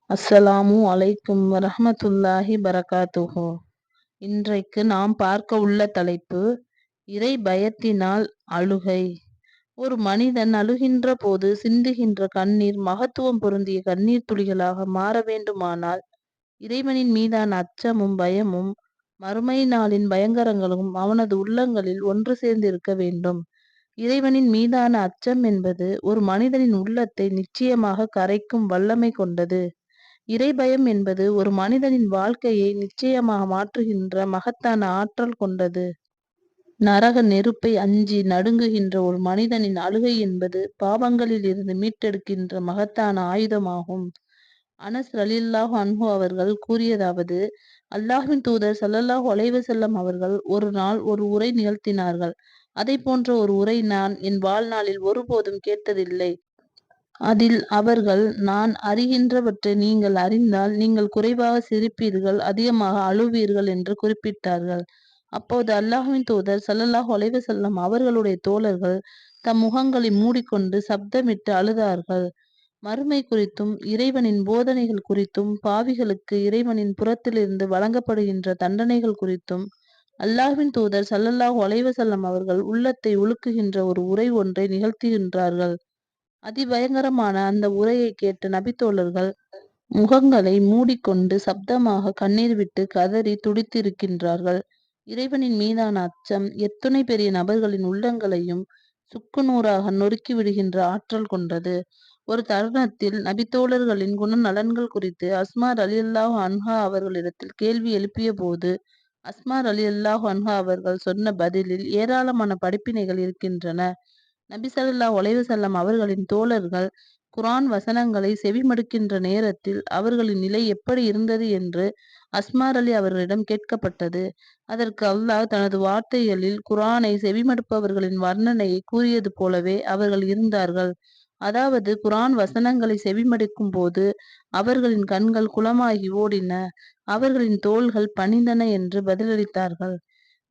அஸ்ஸலாமு அலைக்கும் வரஹ்மத்துல்லாஹி பரகாத்துஹு. இன்றைக்கு நாம் பார்க்க உள்ள தலைப்பு இறை பயத்தினால் அழுகை. ஒரு மனிதன் அழுகின்ற போது சிந்துகின்ற கண்ணீர் மகத்துவம் பொருந்திய கண்ணீர் துளிகளாக மாற வேண்டுமானால் இறைவனின் மீதான அச்சமும் பயமும் மறுமை நாளின் பயங்கரங்களும் அவனது உள்ளங்களில் ஒன்று சேர்ந்து இருக்க வேண்டும். இறைவனின் மீதான அச்சம் என்பது ஒரு மனிதனின் உள்ளத்தை நிச்சயமாக கரைக்கும் வல்லமை கொண்டது. இறைபயம் என்பது ஒரு மனிதனின் வாழ்க்கையை நிச்சயமாக மாற்றுகின்ற மகத்தான ஆற்றல் கொண்டது. நரக நெருப்பை அஞ்சி நடுங்குகின்ற ஒரு மனிதனின் அழுகை என்பது பாவங்களில் இருந்து மீட்டெடுக்கின்ற மகத்தான ஆயுதமாகும். அனஸ் ரலியல்லாஹு அன்ஹு அவர்கள் கூறியதாவது, அல்லாஹ்வின் தூதர் ஸல்லல்லாஹு அலைஹி வஸல்லம் அவர்கள் ஒரு நாள் ஒரு உரை நிகழ்த்தினார்கள். அதை போன்ற ஒரு உரை நான் என் வாழ்நாளில் ஒருபோதும் கேட்டதில்லை. அதில் அவர்கள், நான் அறிகின்றவற்றை நீங்கள் அறிந்தால் நீங்கள் குறைவாக சிரிப்பீர்கள், அதிகமாக அழுவீர்கள் என்று குறிப்பிட்டார்கள். அப்போது அல்லாஹ்வின் தூதர் ஸல்லல்லாஹு அலைஹி வஸல்லம் அவர்களுடைய தோழர்கள் தம் முகங்களை மூடிக்கொண்டு சப்தமிட்டு அழுதார்கள். மறுமை குறித்தும் இறைவனின் போதனைகள் குறித்தும் பாவிகளுக்கு இறைவனின் புறத்திலிருந்து வழங்கப்படுகின்ற தண்டனைகள் குறித்தும் அல்லாஹ்வின் தூதர் ஸல்லல்லாஹு அலைஹி வஸல்லம் அவர்கள் உள்ளத்தை உலுக்குகின்ற ஒரு உரை ஒன்றை நிகழ்த்துகின்றார்கள். அதிபயங்கரமான அந்த உரையை கேட்ட நபித்தோழர்கள் முகங்களை மூடிக்கொண்டு சப்தமாக கண்ணீர் விட்டு கதறி துடித்திருக்கின்றார்கள். இறைவனின் மீதான அச்சம் எத்துணை பெரிய நபர்களின் உள்ளங்களையும் சுக்குநூறாக நொறுக்கி விடுகின்ற ஆற்றல் கொண்டது. ஒரு தருணத்தில் நபித்தோழர்களின் குணநலன்கள் குறித்து அஸ்மா ரலியல்லாஹு அன்ஹா அவர்களிடத்தில் கேள்வி எழுப்பிய போது அஸ்மா ரலியல்லாஹு அன்ஹா அவர்கள் சொன்ன பதிலில் ஏராளமான படிப்பினைகள் இருக்கின்றன. நபி ஸல்லல்லாஹு அலைஹி வஸல்லம் அவர்களின் தோழர்கள் குர்ஆன் வசனங்களை செவிமடுக்கின்ற நேரத்தில் அவர்களின் நிலை எப்படி இருந்தது என்று அஸ்மா அலி அவர்களிடம் கேட்கப்பட்டது. அதற்கு அல்லாஹ் தனது வார்த்தைகளில் குர்ஆனை செவிமடுப்பவர்களின் வர்ணனையை கூறியது போலவே அவர்கள் இருந்தார்கள். அதாவது குர்ஆன் வசனங்களை செவிமடுக்கும் போது அவர்களின் கண்கள் குளமாகி ஓடின, அவர்களின் தோள்கள் பணிந்தன என்று பதிலளித்தார்கள்.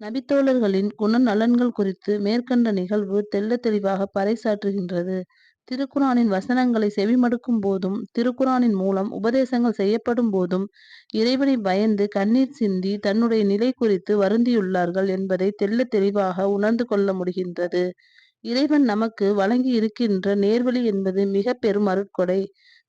நபித்தோழர்களின் குணநலன்கள் குறித்து மேற்கண்ட நிகழ்வு தெள்ளத் தெளிவாக பறைசாற்றுகின்றது. திருக்குர்ஆனின் வசனங்களை செவிமடுக்கும் போதும் திருக்குர்ஆனின் மூலம் உபதேசங்கள் செய்யப்படும் போதும் இறைவனை பயந்து கண்ணீர் சிந்தி தன்னுடைய நிலை குறித்து வருந்தியுள்ளார்கள் என்பதை தெள்ளத் தெளிவாக உணர்ந்து கொள்ள முடிகின்றது. இறைவன் நமக்கு வழங்கி இருக்கின்ற நேர்வழி என்பது மிக பெரும் அருட்கொடை.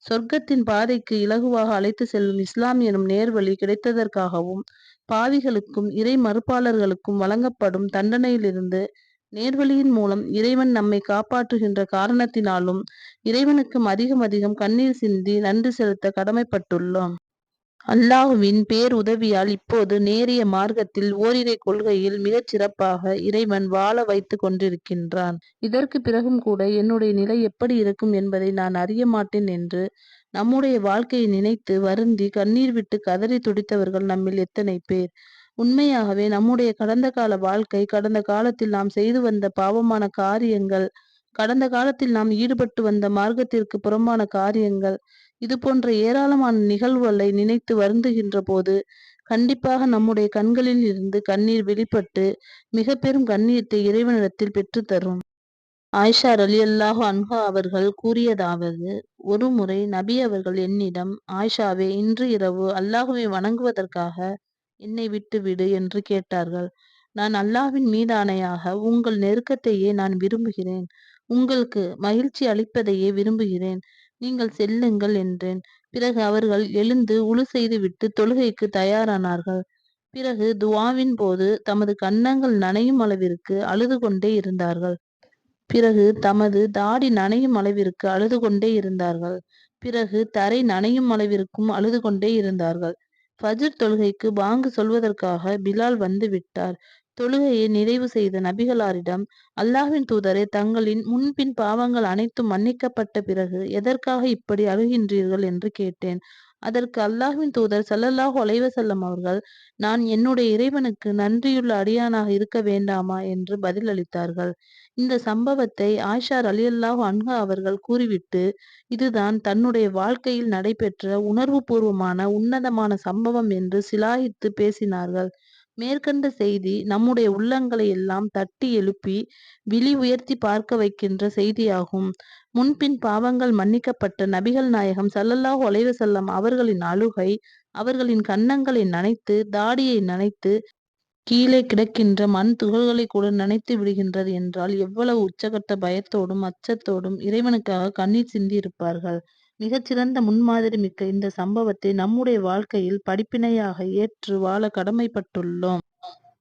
சொர்க்கத்தின் பாதைக்கு இலகுவாக அழைத்து செல்லும் இஸ்லாம் எனும் நேர்வழி கிடைத்ததற்காகவும் பாவிகளுக்கும் இறை மறுப்பாளர்களுக்கும் வழங்கப்படும் தண்டனையிலிருந்து நேர்வழியின் மூலம் இறைவன் நம்மை காப்பாற்றுகின்ற காரணத்தினாலும் இறைவனுக்கும் அதிகம் அதிகம் கண்ணீர் சிந்தி நன்றி செலுத்த கடமைப்பட்டுள்ளோம். அல்லாஹுவின் பேருதவியால் இப்போது நேரிய மார்க்கத்தில் ஓரிரை கொள்கையில் மிகச் சிறப்பாக இறைவன் வாழ வைத்து கொண்டிருக்கின்றான். இதற்கு பிறகும் கூட என்னுடைய நிலை எப்படி இருக்கும் என்பதை நான் அறிய மாட்டேன் என்று நம்முடைய வாழ்க்கையை நினைத்து வருந்தி கண்ணீர் விட்டு கதறி துடித்தவர்கள் நம்மில் எத்தனை பேர்? உண்மையாகவே நம்முடைய கடந்த கால வாழ்க்கை, கடந்த காலத்தில் நாம் செய்து வந்த பாவமான காரியங்கள், கடந்த காலத்தில் நாம் ஈடுபட்டு வந்த மார்க்கத்திற்கு புறம்பான காரியங்கள், இது போன்ற ஏராளமான நிகழ்வுகளை நினைத்து வருந்துகின்ற போது கண்டிப்பாக நம்முடைய கண்களில் இருந்து கண்ணீர் வெளிப்பட்டு மிக பெரும் கண்ணீரத்தை இறைவனிடத்தில் பெற்றுத்தரும். ஆயிஷா ரலியல்லாஹு அன்ஹா அவர்கள் கூறியதாவது, ஒரு முறை நபி அவர்கள் என்னிடம், ஆயிஷாவே, இன்று இரவு அல்லாஹுவை வணங்குவதற்காக என்னை விட்டு விடு என்று கேட்டார்கள். நான் அல்லாஹ்வின் மீது ஆணையாக உங்கள் நெருக்கத்தையே நான் விரும்புகிறேன், உங்களுக்கு மகிழ்ச்சி அளிப்பதையே விரும்புகிறேன், நீங்கள் செல்லுங்கள் என்றேன். பிறகு அவர்கள் எழுந்து உளு செய்துவிட்டு தொழுகைக்கு தயாரானார்கள். பிறகு துஆவின் போது தமது கன்னங்கள் நனையும் அளவிற்கு அழுது கொண்டே இருந்தார்கள். பிறகு தமது தாடி நனையும் அளவிற்கு அழுது கொண்டே இருந்தார்கள். பிறகு தரை நனையும் அளவிற்கும் அழுது கொண்டே இருந்தார்கள். ஃபஜ்ர் தொழுகைக்கு பாங்கு சொல்வதற்காக பிலால் வந்து விட்டார். தொழுகையை நிறைவு செய்த நபிகளாரிடம், அல்லாஹ்வின் தூதரே, தங்களின் முன்பின் பாவங்கள் அனைத்தும் மன்னிக்கப்பட்ட பிறகு எதற்காக இப்படி அழுகின்றீர்கள் என்று கேட்டேன். அதற்கு அல்லாஹ்வின் தூதர் ஸல்லல்லாஹு அலைஹி வஸல்லம் அவர்கள், நான் என்னுடைய இறைவனுக்கு நன்றியுள்ள அடியானாக இருக்க வேண்டாமா என்று பதிலளித்தார்கள். இந்த சம்பவத்தை ஆயிஷா ரலியல்லாஹு அன்ஹா அவர்கள் கூறிவிட்டு, இதுதான் தன்னுடைய வாழ்க்கையில் நடைபெற்ற உணர்வு பூர்வமான உன்னதமான சம்பவம் என்று சிலாகித்து பேசினார்கள். மேற்கண்ட செய்தி நம்முடைய உள்ளங்களை எல்லாம் தட்டி எழுப்பி விழி உயர்த்தி பார்க்க வைக்கின்ற செய்தியாகும். முன்பின் பாவங்கள் மன்னிக்கப்பட்ட நபிகள் நாயகம் ஸல்லல்லாஹு அலைஹி வஸல்லம் அவர்களின் அழுகை அவர்களின் கன்னங்களை நனைத்து தாடியை நனைத்து கீழே கிடக்கின்ற மண் துகள்களை கூட நனைத்து விடுகின்றது என்றால் எவ்வளவு உச்சகட்ட பயத்தோடும் அச்சத்தோடும் இறைவனுக்காக கண்ணீர் சிந்தியிருப்பார்கள். மிகச்சிறந்த முன்மாதிரி மிக்க இந்த சம்பவத்தை நம்முடைய வாழ்க்கையில் படிப்பினையாக ஏற்று வாழ கடமைப்பட்டுள்ளோம்.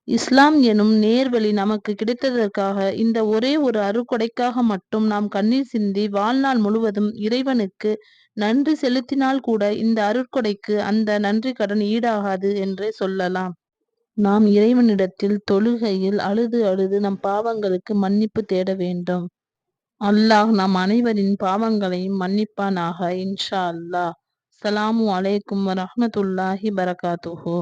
இஸ்லாம் எனும் நேர்வழி நமக்கு கிடைத்ததற்காக இந்த ஒரே ஒரு அருட்கொடைக்காக மட்டும் நாம் கண்ணீர் சிந்தி வாழ்நாள் முழுவதும் இறைவனுக்கு நன்றி செலுத்தினால் கூட இந்த அருட்கொடைக்கு அந்த நன்றி கடன் ஈடாகாது என்றே சொல்லலாம். நாம் இறைவனிடத்தில் தொழுகையில் அழுது அழுது நம் பாவங்களுக்கு மன்னிப்பு தேட வேண்டும். அல்லாஹ் நம் அனைவரின் பாவங்களையும் மன்னிப்பானாக இன்ஷா அல்லாஹ். ஸலாமு அலைக்கும் வரஹ்மத்துல்லாஹி பரகாத்துஹு.